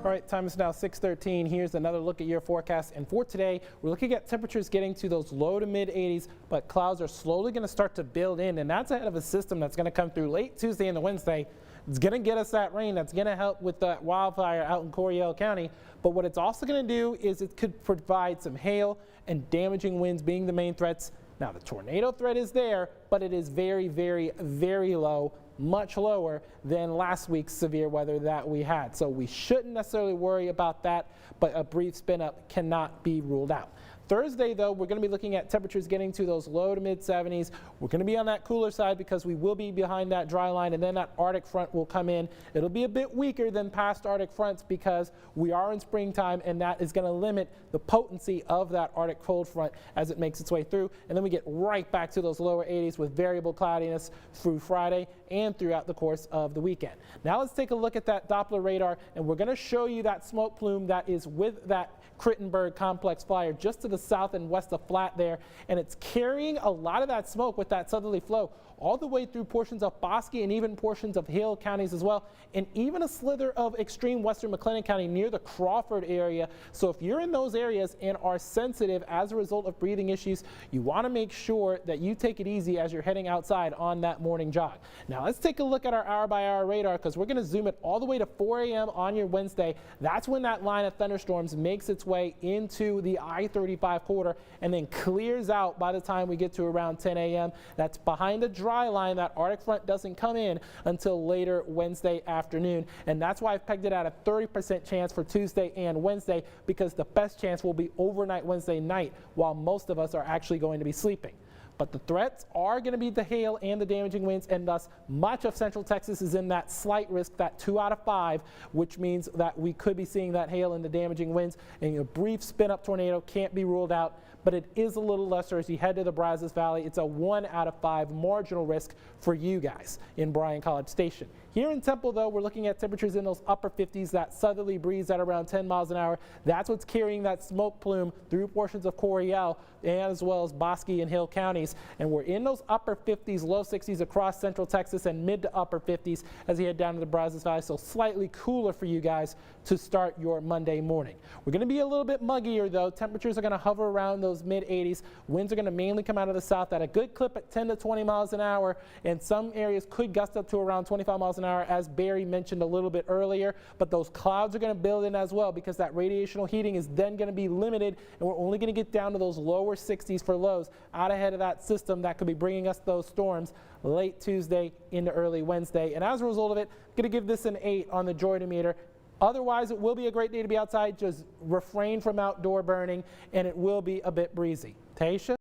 All right, time is now 6:13. Here's another look at your forecast. And for today, we're looking at temperatures getting to those low to mid 80s, but clouds are slowly going to start to build in. And that's ahead of a system that's going to come through late Tuesday into Wednesday. It's going to get us that rain. That's going to help with that wildfire out in Coryell County. But what it's also going to do is it could provide some hail and damaging winds being the main threats. Now, the tornado threat is there, but it is very, very, very low, much lower than last week's severe weather that we had. So we shouldn't necessarily worry about that, but a brief spin up cannot be ruled out. Thursday, though, we're going to be looking at temperatures getting to those low to mid 70s. We're going to be on that cooler side because we will be behind that dry line, and then that Arctic front will come in. It'll be a bit weaker than past Arctic fronts because we are in springtime, and that is going to limit the potency of that Arctic cold front as it makes its way through. And then we get right back to those lower 80s with variable cloudiness through Friday and throughout the course of the weekend. Now let's take a look at that Doppler radar, and we're going to show you that smoke plume that is with that Crittenberg complex flyer just to the south and west of Flat there, and it's carrying a lot of that smoke with that southerly flow all the way through portions of Bosque and even portions of Hill counties as well, and even a slither of extreme western McLennan County near the Crawford area. So if you're in those areas and are sensitive as a result of breathing issues, you want to make sure that you take it easy as you're heading outside on that morning jog. Now let's take a look at our hour-by-hour radar because we're going to zoom it all the way to 4 a.m. on your Wednesday. That's when that line of thunderstorms makes its way into the I-35 corridor and then clears out by the time we get to around 10 a.m. That's behind the dry line. That Arctic front doesn't come in until later Wednesday afternoon, and that's why I've pegged it at a 30% chance for Tuesday and Wednesday, because the best chance will be overnight Wednesday night while most of us are actually going to be sleeping. But the threats are going to be the hail and the damaging winds, and thus much of central Texas is in that slight risk, that 2 out of 5, which means that we could be seeing that hail and the damaging winds, and a brief spin-up tornado can't be ruled out, but it is a little lesser as you head to the Brazos Valley. It's a 1 out of 5 marginal risk for you guys in Bryan College Station. Here in Temple, though, we're looking at temperatures in those upper 50s, that southerly breeze at around 10 miles an hour. That's what's carrying that smoke plume through portions of Coryell and as well as Bosque and Hill counties. And we're in those upper 50s, low 60s across central Texas and mid to upper 50s as you head down to the Brazos Valley. So slightly cooler for you guys to start your Monday morning. We're going to be a little bit muggier, though. Temperatures are going to hover around those mid 80s. Winds are going to mainly come out of the south at a good clip at 10 to 20 miles an hour. And some areas could gust up to around 25 miles an hour, as Barry mentioned a little bit earlier. But those clouds are going to build in as well because that radiational heating is then going to be limited, and we're only going to get down to those lower 60s for lows out ahead of that system that could be bringing us those storms late Tuesday into early Wednesday. And as a result of it, I'm going to give this an 8 on the joy-meter. Otherwise, it will be a great day to be outside. Just refrain from outdoor burning, and it will be a bit breezy. Taisha?